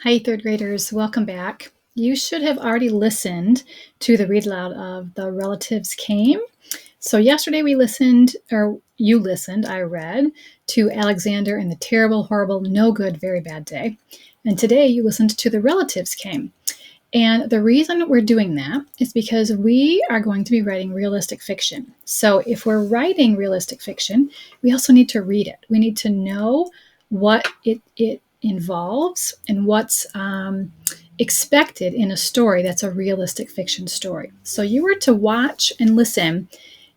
Hi, third graders. Welcome back. You should have already listened to the read aloud of The Relatives Came. So yesterday we listened, or you listened, I read, to Alexander and the Terrible, Horrible, No Good, Very Bad Day. And today you listened to The Relatives Came. And the reason we're doing that is because we are going to be writing realistic fiction. So if we're writing realistic fiction, we also need to read it. We need to know what it involves and what's expected in a story that's a realistic fiction story. So you were to watch and listen,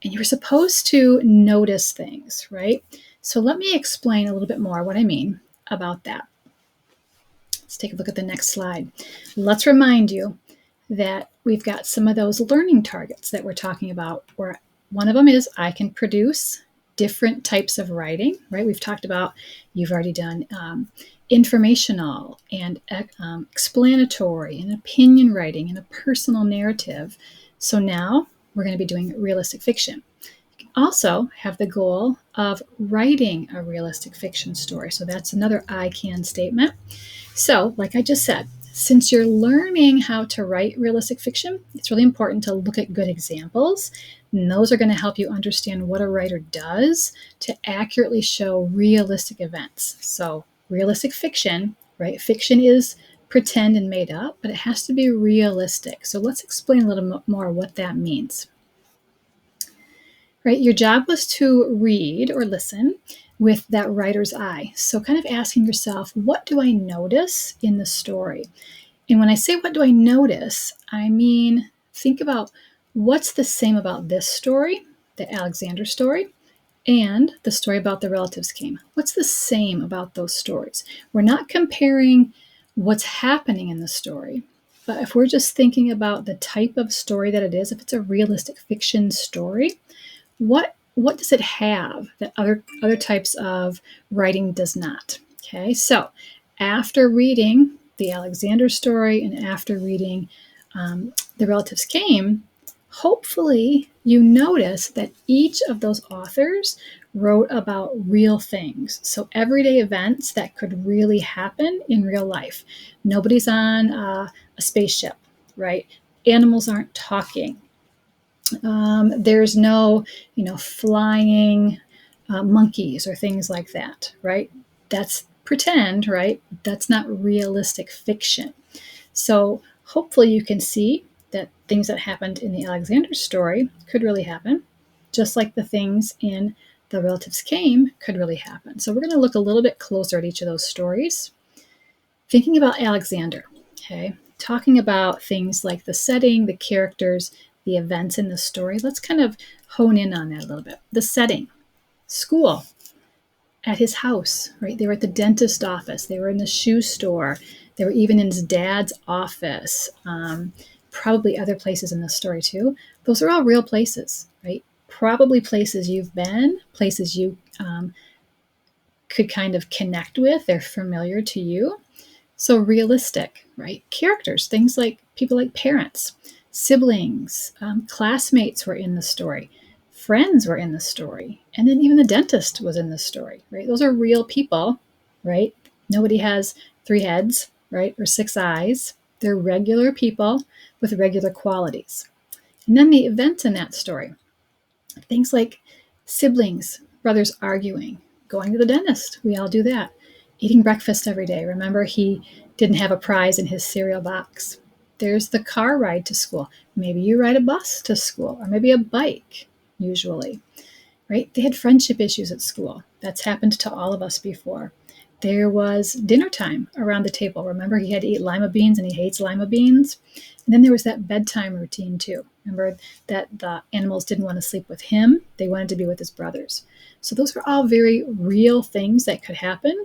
and you were supposed to notice things, right? So let me explain a little bit more what I mean about that. Let's take a look at the next slide. Let's remind you that we've got some of those learning targets that we're talking about, where one of them is I can produce different types of writing, right? We've talked about, you've already done informational and explanatory and opinion writing and a personal narrative. So now we're going to be doing realistic fiction. You can also have the goal of writing a realistic fiction story. So that's another I can statement. So, like I just said, since you're learning how to write realistic fiction, it's really important to look at good examples. And those are going to help you understand what a writer does to accurately show realistic events. So, realistic fiction, right? Fiction is pretend and made up, but it has to be realistic. So, let's explain a little more what that means. Right? Your job was to read or listen with that writer's eye. So, kind of asking yourself, what do I notice in the story? And when I say what do I notice, I mean, think about what's the same about this story, the Alexander story, and the story about the relatives came. What's the same about those stories? We're not comparing what's happening in the story, but if we're just thinking about the type of story that it is, if it's a realistic fiction story, what does it have that other types of writing does not? Okay, so after reading the Alexander story and after reading The Relatives Came, hopefully you notice that each of those authors wrote about real things. So everyday events that could really happen in real life. Nobody's on a spaceship, right? Animals aren't talking. There's no, flying monkeys or things like that, right? That's pretend, right? That's not realistic fiction. So hopefully you can see that things that happened in the Alexander story could really happen, just like the things in The Relatives Came could really happen. So we're going to look a little bit closer at each of those stories. Thinking about Alexander, okay, talking about things like the setting, the characters, the events in the story. Let's kind of hone in on that a little bit. The setting, school, at his house, right? They were at the dentist office. They were in the shoe store. They were even in his dad's office. Probably other places in the story too. Those are all real places, right? Probably places you've been, places you could kind of connect with. They're familiar to you. So realistic, right? Characters, things like people like parents, siblings, classmates were in the story, friends were in the story, and then even the dentist was in the story, right? Those are real people, right? Nobody has three heads, right? Or six eyes. They're regular people with regular qualities. And then the events in that story, things like siblings, brothers arguing, going to the dentist. We all do that. Eating breakfast every day. Remember, he didn't have a prize in his cereal box. There's the car ride to school. Maybe you ride a bus to school, or maybe a bike, usually, right? They had friendship issues at school. That's happened to all of us before. There was dinner time around the table. Remember, he had to eat lima beans and he hates lima beans. And then there was that bedtime routine too. Remember that the animals didn't want to sleep with him, they wanted to be with his brothers. So those are all very real things that could happen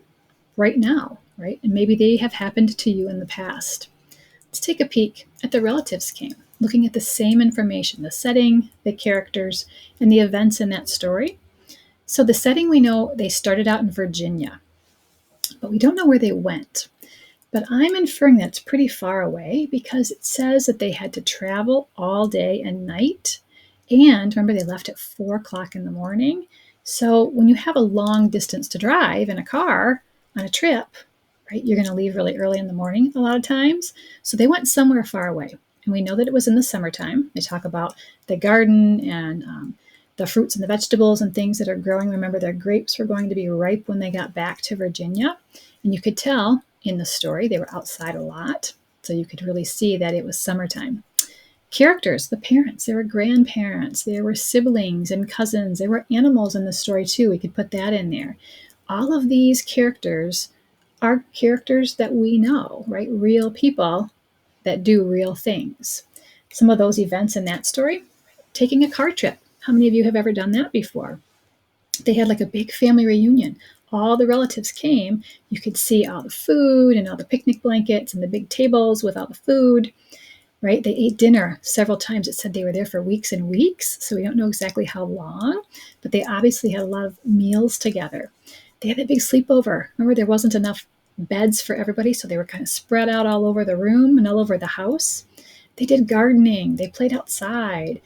right now, right? And maybe they have happened to you in the past. Let's take a peek at The Relatives Came, looking at the same information, the setting, the characters, and the events in that story. So the setting, we know they started out in Virginia, but we don't know where they went. But I'm inferring that's pretty far away because it says that they had to travel all day and night. And remember, they left at 4 o'clock in the morning. So when you have a long distance to drive in a car on a trip, right? You're going to leave really early in the morning a lot of times. So they went somewhere far away. And we know that it was in the summertime. They talk about the garden and the fruits and the vegetables and things that are growing. Remember, their grapes were going to be ripe when they got back to Virginia. And you could tell in the story they were outside a lot. So you could really see that it was summertime. Characters, the parents, there were grandparents, there were siblings and cousins, there were animals in the story too. We could put that in there. All of these characters are characters that we know, right? Real people that do real things. Some of those events in that story, taking a car trip. How many of you have ever done that before? They had like a big family reunion. All the relatives came. You could see all the food and all the picnic blankets and the big tables with all the food, right? They ate dinner several times. It said they were there for weeks and weeks, so we don't know exactly how long, but they obviously had a lot of meals together. They had a big sleepover. Remember, there wasn't enough beds for everybody, so they were kind of spread out all over the room and all over the house. They did gardening. They played outside,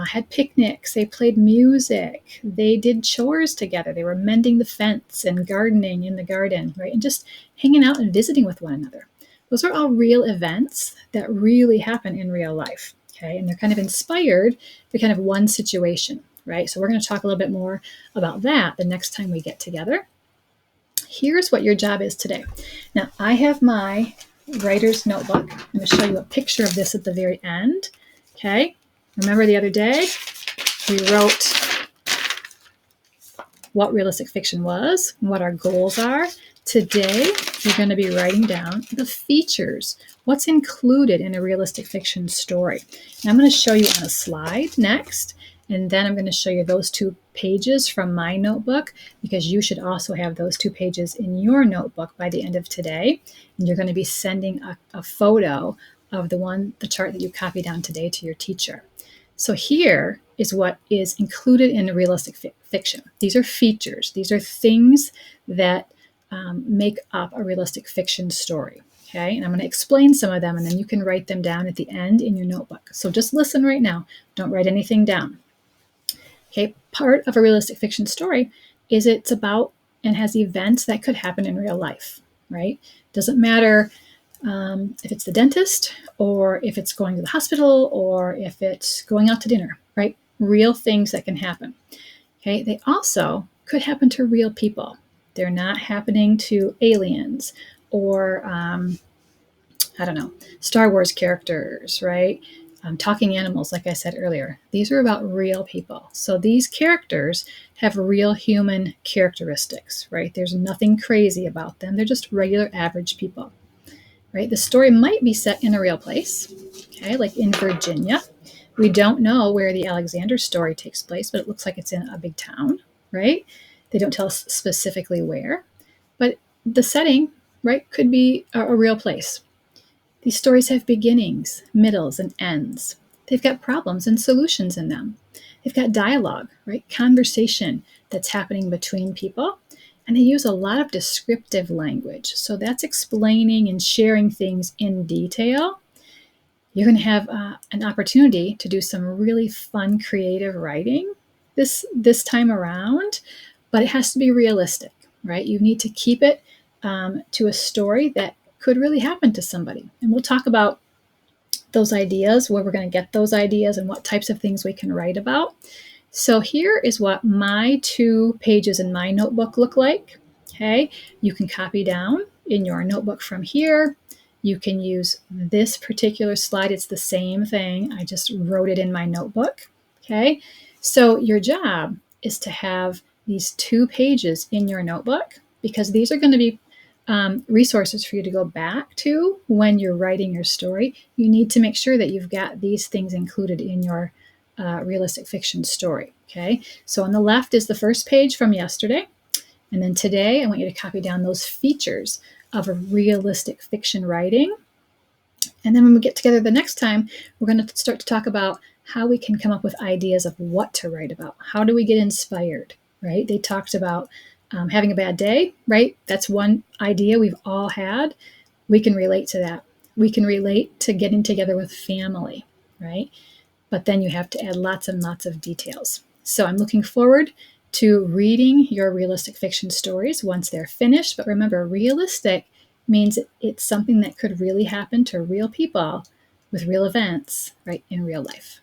had picnics. They played music. They did chores together. They were mending the fence and gardening in the garden, right? And just hanging out and visiting with one another. Those are all real events that really happen in real life, okay? And they're kind of inspired by kind of one situation, right? So we're going to talk a little bit more about that the next time we get together. Here's what your job is today. Now, I have my writer's notebook. I'm going to show you a picture of this at the very end, okay? Remember the other day, we wrote what realistic fiction was, what our goals are. Today, we're going to be writing down the features, what's included in a realistic fiction story. And I'm going to show you on a slide next, and then I'm going to show you those 2 pages from my notebook, because you should also have those 2 pages in your notebook by the end of today. And you're going to be sending a photo of the chart that you copied down today to your teacher. So here is what is included in realistic fiction. These are features. These are things that make up a realistic fiction story. Okay, and I'm going to explain some of them, and then you can write them down at the end in your notebook. So just listen right now. Don't write anything down. Okay, part of a realistic fiction story is it's about and has events that could happen in real life, right? Doesn't matter if it's the dentist, or if it's going to the hospital, or if it's going out to dinner, right? Real things that can happen. Okay, they also could happen to real people. They're not happening to aliens or, I don't know, Star Wars characters, right? Talking animals, like I said earlier. These are about real people. So these characters have real human characteristics, right? There's nothing crazy about them. They're just regular, average people. Right? The story might be set in a real place, okay, like in Virginia. We don't know where the Alexander story takes place, but it looks like it's in a big town, right? They don't tell us specifically where, but the setting, right, could be a real place. These stories have beginnings, middles, and ends. They've got problems and solutions in them. They've got dialogue, right, conversation that's happening between people. And they use a lot of descriptive language. So that's explaining and sharing things in detail. You're going to have an opportunity to do some really fun, creative writing this time around, but it has to be realistic, right? You need to keep it to a story that could really happen to somebody. And we'll talk about those ideas, where we're going to get those ideas, and what types of things we can write about. So here is what my 2 pages in my notebook look like. Okay, you can copy down in your notebook from here. You can use this particular slide. It's the same thing. I just wrote it in my notebook. Okay, so your job is to have these 2 pages in your notebook, because these are going to be resources for you to go back to when you're writing your story. You need to make sure that you've got these things included in your realistic fiction story. Okay, so on the left is the first page from yesterday, and then today I want you to copy down those features of a realistic fiction writing. And then when we get together the next time, we're going to start to talk about how we can come up with ideas of what to write about. How do we get inspired, right? They talked about having a bad day, right? That's one idea we've all had. We can relate to that. We can relate to getting together with family, right? But then you have to add lots and lots of details. So I'm looking forward to reading your realistic fiction stories once they're finished. But remember, realistic means it's something that could really happen to real people with real events, right, in real life.